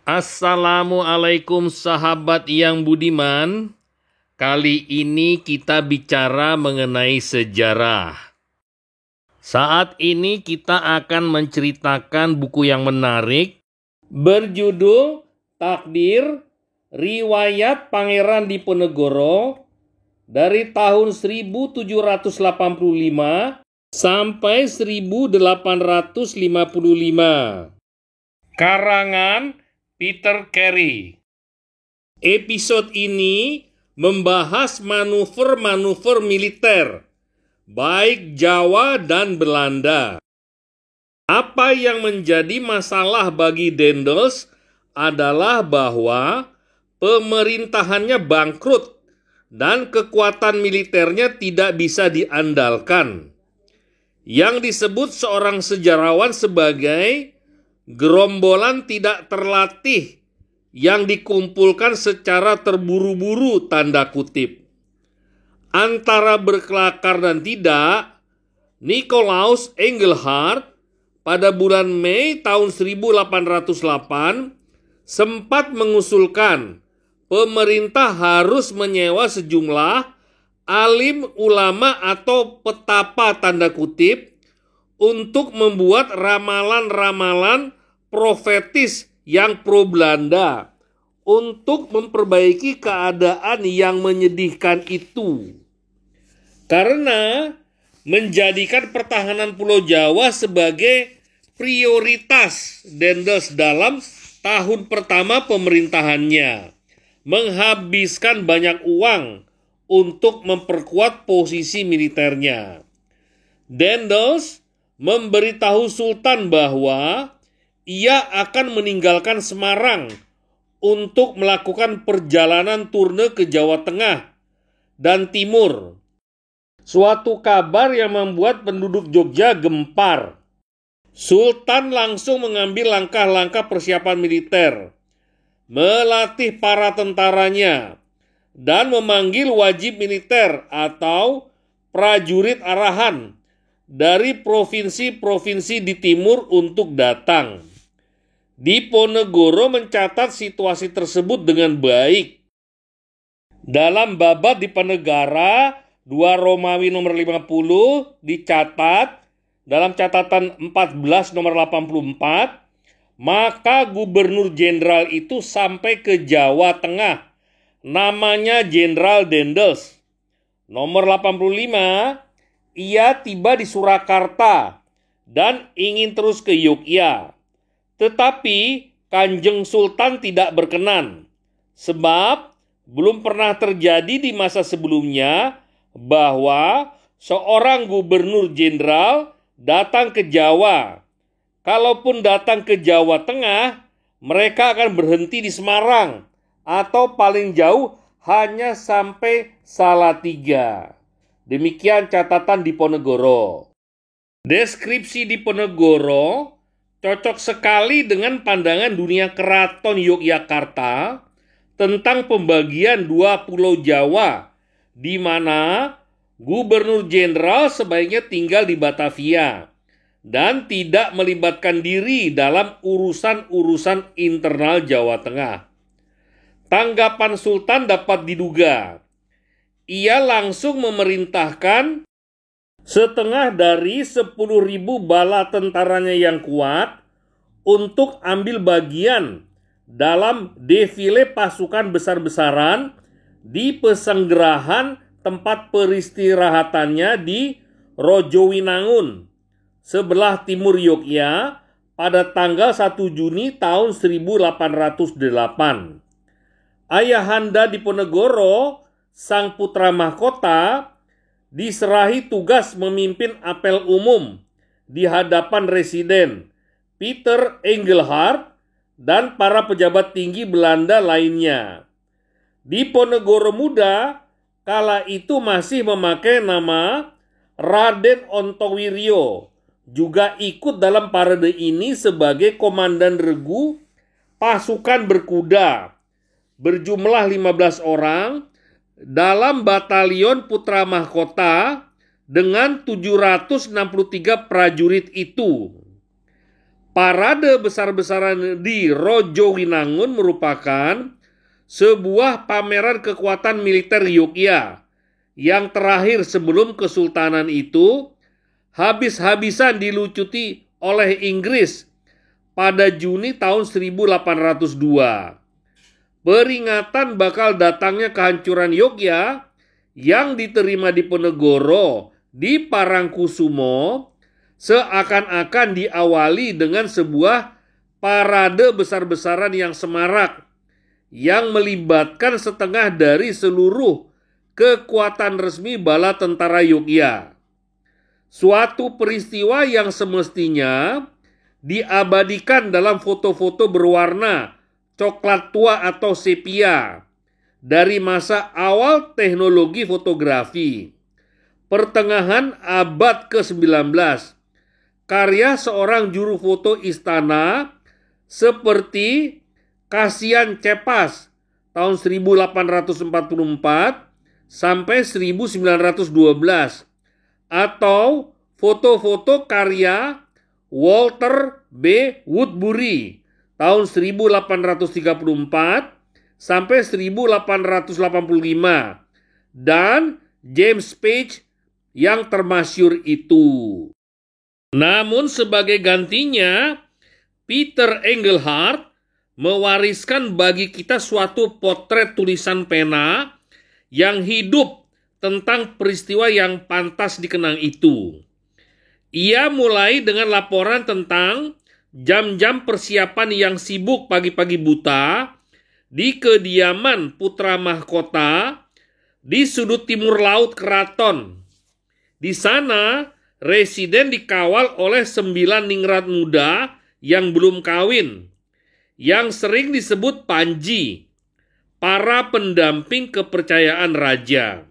Assalamualaikum sahabat yang budiman. Kali ini kita bicara mengenai sejarah. Saat ini kita akan menceritakan buku yang menarik berjudul Takdir, Riwayat Pangeran Diponegoro dari tahun 1785 sampai 1855. Karangan Peter Carey. Episode ini membahas manuver-manuver militer, baik Jawa dan Belanda. Apa yang menjadi masalah bagi Daendels adalah bahwa pemerintahannya bangkrut dan kekuatan militernya tidak bisa diandalkan. Yang disebut seorang sejarawan sebagai gerombolan tidak terlatih yang dikumpulkan secara terburu-buru tanda kutip. Antara berkelakar dan tidak, Nicolaus Engelhart pada bulan Mei tahun 1808 sempat mengusulkan pemerintah harus menyewa sejumlah alim ulama atau petapa tanda kutip untuk membuat ramalan-ramalan profetis yang pro Belanda untuk memperbaiki keadaan yang menyedihkan itu. Karena menjadikan pertahanan Pulau Jawa sebagai prioritas Daendels dalam tahun pertama pemerintahannya, menghabiskan banyak uang untuk memperkuat posisi militernya. Daendels memberitahu Sultan bahwa ia akan meninggalkan Semarang untuk melakukan perjalanan turne ke Jawa Tengah dan Timur. Suatu kabar yang membuat penduduk Jogja gempar. Sultan langsung mengambil langkah-langkah persiapan militer, melatih para tentaranya, dan memanggil wajib militer atau prajurit arahan dari provinsi-provinsi di timur untuk datang. Diponegoro mencatat situasi tersebut dengan baik. Dalam Babat Diponegara 2 Romawi nomor 50 dicatat dalam catatan 14 nomor 84, maka gubernur jenderal itu sampai ke Jawa Tengah. Namanya Jenderal Daendels. Nomor 85, ia tiba di Surakarta dan ingin terus ke Yogyakarta. Tetapi Kanjeng Sultan tidak berkenan, sebab belum pernah terjadi di masa sebelumnya bahwa seorang gubernur jenderal datang ke Jawa. Kalaupun datang ke Jawa Tengah, mereka akan berhenti di Semarang atau paling jauh hanya sampai Salatiga. Demikian catatan Diponegoro. Deskripsi Diponegoro cocok sekali dengan pandangan dunia keraton Yogyakarta tentang pembagian 2 pulau Jawa, di mana gubernur jenderal sebaiknya tinggal di Batavia dan tidak melibatkan diri dalam urusan-urusan internal Jawa Tengah. Tanggapan Sultan dapat diduga. Ia langsung memerintahkan setengah dari 10.000 bala tentaranya yang kuat untuk ambil bagian dalam defile pasukan besar-besaran di pesanggerahan tempat peristirahatannya di Rojowinangun, sebelah timur Yogyakarta pada tanggal 1 Juni tahun 1808. Ayahanda Diponegoro, sang putra mahkota, diserahi tugas memimpin apel umum di hadapan Residen Peter Engelhart dan para pejabat tinggi Belanda lainnya. Diponegoro muda kala itu masih memakai nama Raden Ontowiryo, juga ikut dalam parade ini sebagai komandan regu pasukan berkuda berjumlah 15 orang dalam batalion putra mahkota dengan 763 prajurit itu. Parade besar-besaran di Rojowinangun merupakan sebuah pameran kekuatan militer Yogyakarta yang terakhir sebelum kesultanan itu habis-habisan dilucuti oleh Inggris pada Juni tahun 1802. Peringatan bakal datangnya kehancuran Yogyakarta yang diterima Diponegoro di Parangkusumo seakan-akan diawali dengan sebuah parade besar-besaran yang semarak yang melibatkan setengah dari seluruh kekuatan resmi bala tentara Yogyakarta. Suatu peristiwa yang semestinya diabadikan dalam foto-foto berwarna coklat tua atau sepia dari masa awal teknologi fotografi. Pertengahan abad ke-19, karya seorang juru foto istana seperti Kasian Cepas tahun 1844 sampai 1912 atau foto-foto karya Walter B. Woodbury tahun 1834 sampai 1885 dan James Page yang termasyhur itu. Namun sebagai gantinya, Peter Engelhardt mewariskan bagi kita suatu potret tulisan pena yang hidup tentang peristiwa yang pantas dikenang itu. Ia mulai dengan laporan tentang jam-jam persiapan yang sibuk pagi-pagi buta di kediaman putra mahkota di sudut timur laut keraton. Di sana, residen dikawal oleh 9 ningrat muda yang belum kawin, yang sering disebut panji, para pendamping kepercayaan raja,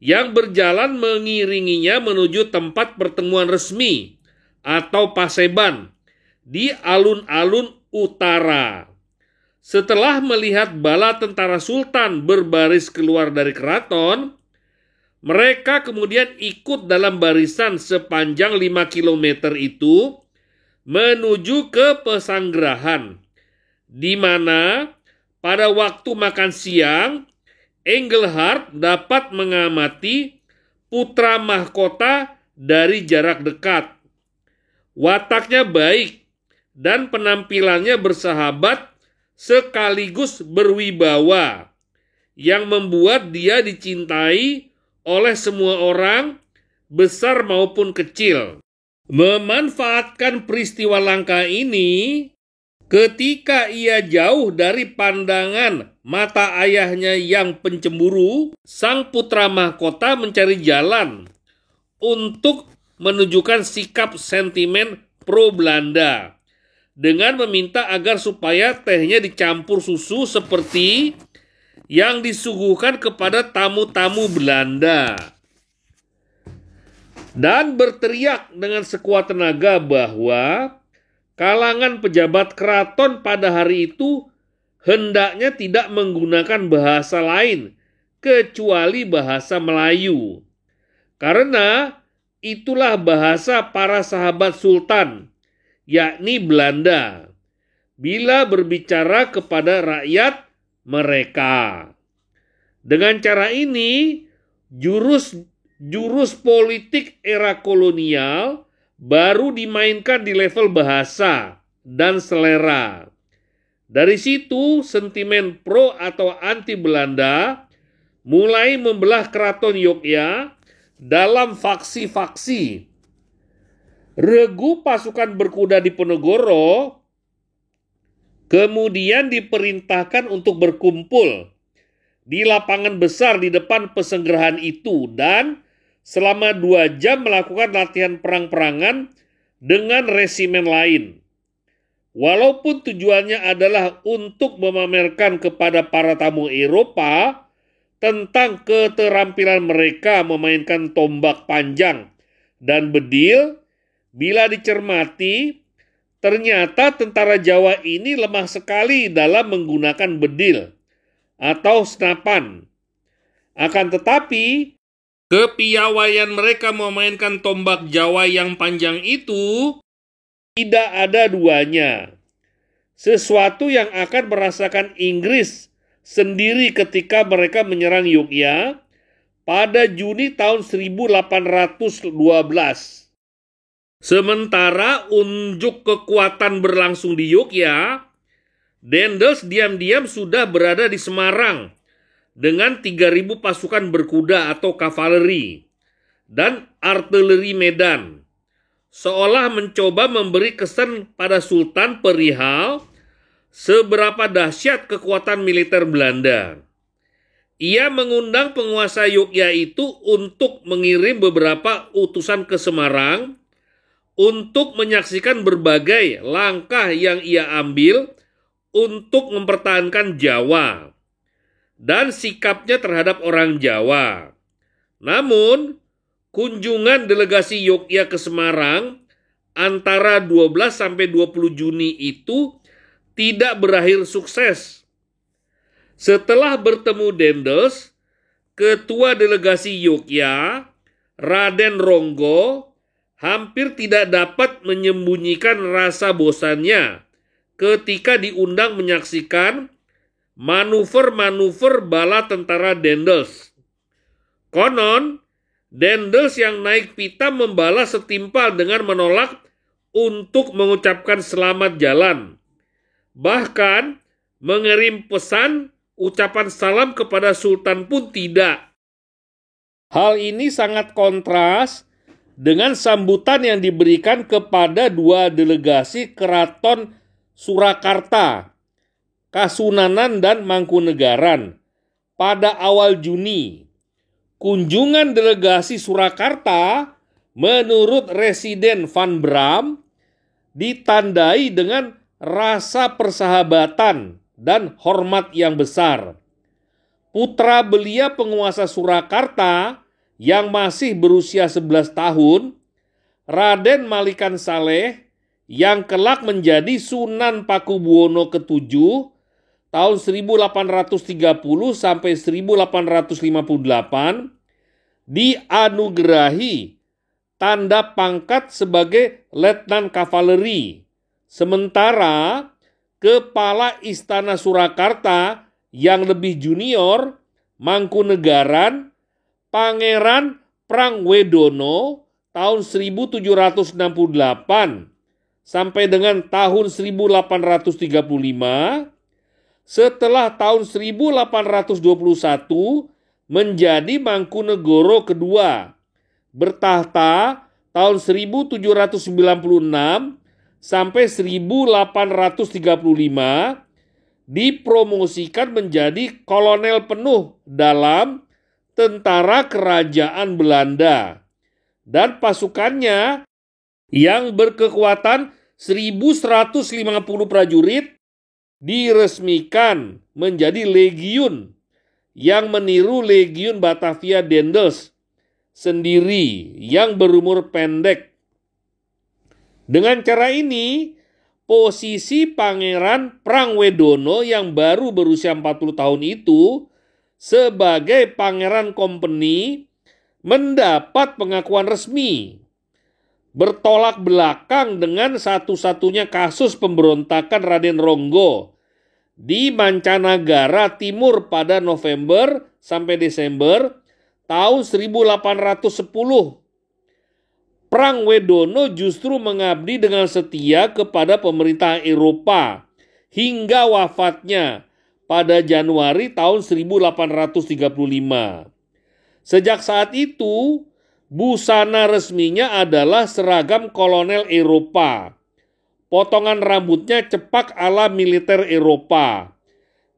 yang berjalan mengiringinya menuju tempat pertemuan resmi atau paseban di alun-alun utara. Setelah melihat bala tentara sultan berbaris keluar dari keraton, mereka kemudian ikut dalam barisan sepanjang 5 km itu menuju ke pesanggerahan, di mana pada waktu makan siang Engelhardt dapat mengamati putra mahkota dari jarak dekat. Wataknya baik dan penampilannya bersahabat sekaligus berwibawa yang membuat dia dicintai oleh semua orang, besar maupun kecil. Memanfaatkan peristiwa langka ini, ketika ia jauh dari pandangan mata ayahnya yang pencemburu, sang putra mahkota mencari jalan untuk menunjukkan sikap sentimen pro-Belanda dengan meminta agar supaya tehnya dicampur susu seperti yang disuguhkan kepada tamu-tamu Belanda, dan berteriak dengan sekuat tenaga bahwa kalangan pejabat keraton pada hari itu hendaknya tidak menggunakan bahasa lain kecuali bahasa Melayu, karena itulah bahasa para sahabat sultan, yakni Belanda, bila berbicara kepada rakyat mereka. Dengan cara ini, jurus politik era kolonial baru dimainkan di level bahasa dan selera. Dari situ, sentimen pro atau anti Belanda mulai membelah keraton Yogyakarta dalam faksi-faksi. Regu pasukan berkuda Diponegoro kemudian diperintahkan untuk berkumpul di lapangan besar di depan pesanggerahan itu dan selama 2 jam melakukan latihan perang-perangan dengan resimen lain. Walaupun tujuannya adalah untuk memamerkan kepada para tamu Eropa tentang keterampilan mereka memainkan tombak panjang dan bedil, bila dicermati, ternyata tentara Jawa ini lemah sekali dalam menggunakan bedil atau senapan. Akan tetapi, kepiawaian mereka memainkan tombak Jawa yang panjang itu Tidak ada duanya. Sesuatu yang akan merasakan Inggris sendiri ketika mereka menyerang Yogyakarta pada Juni tahun 1812. Sementara unjuk kekuatan berlangsung di Yogyakarta, Daendels diam-diam sudah berada di Semarang dengan 3.000 pasukan berkuda atau kavaleri dan artileri medan, seolah mencoba memberi kesan pada Sultan perihal seberapa dahsyat kekuatan militer Belanda. Ia mengundang penguasa Yogyakarta itu untuk mengirim beberapa utusan ke Semarang untuk menyaksikan berbagai langkah yang ia ambil untuk mempertahankan Jawa dan sikapnya terhadap orang Jawa. Namun, kunjungan delegasi Yogyakarta ke Semarang antara 12 sampai 20 Juni itu tidak berakhir sukses. Setelah bertemu Daendels, ketua delegasi Yogyakarta, Raden Ronggo, hampir tidak dapat menyembunyikan rasa bosannya ketika diundang menyaksikan manuver-manuver bala tentara Daendels. Konon, Daendels yang naik pitam membalas setimpal dengan menolak untuk mengucapkan selamat jalan. Bahkan, mengirim pesan ucapan salam kepada Sultan pun tidak. Hal ini sangat kontras dengan sambutan yang diberikan kepada dua delegasi keraton Surakarta, Kasunanan dan Mangkunegaran pada awal Juni. Kunjungan delegasi Surakarta menurut Residen Van Bram ditandai dengan rasa persahabatan dan hormat yang besar. Putra belia penguasa Surakarta yang masih berusia 11 tahun, Raden Malikan Saleh, yang kelak menjadi Sunan Pakubuwono ke-7 tahun 1830 sampai 1858, dianugerahi tanda pangkat sebagai Letnan Kavaleri. Sementara Kepala Istana Surakarta yang lebih junior, Mangkunegaran, Pangeran Prangwedono tahun 1768 sampai dengan tahun 1835, setelah tahun 1821 menjadi Mangkunegoro kedua, bertahta tahun 1796 sampai 1835, dipromosikan menjadi kolonel penuh dalam tentara kerajaan Belanda, dan pasukannya yang berkekuatan 1.150 prajurit diresmikan menjadi legiun yang meniru Legiun Batavia Daendels sendiri yang berumur pendek. Dengan cara ini, posisi Pangeran Prangwedono yang baru berusia 40 tahun itu sebagai Pangeran Kompeni mendapat pengakuan resmi. Bertolak belakang dengan satu-satunya kasus pemberontakan Raden Ronggo di Mancanagara Timur pada November sampai Desember tahun 1810. Prangwedono justru mengabdi dengan setia kepada pemerintah Eropa hingga wafatnya pada Januari tahun 1835. Sejak saat itu, busana resminya adalah seragam kolonel Eropa, potongan rambutnya cepak ala militer Eropa,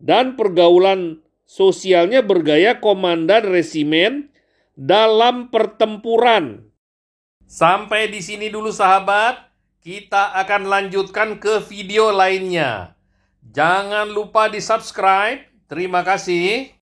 dan pergaulan sosialnya bergaya komandan resimen dalam pertempuran. Sampai di sini dulu sahabat, kita akan lanjutkan ke video lainnya. Jangan lupa di subscribe. Terima kasih.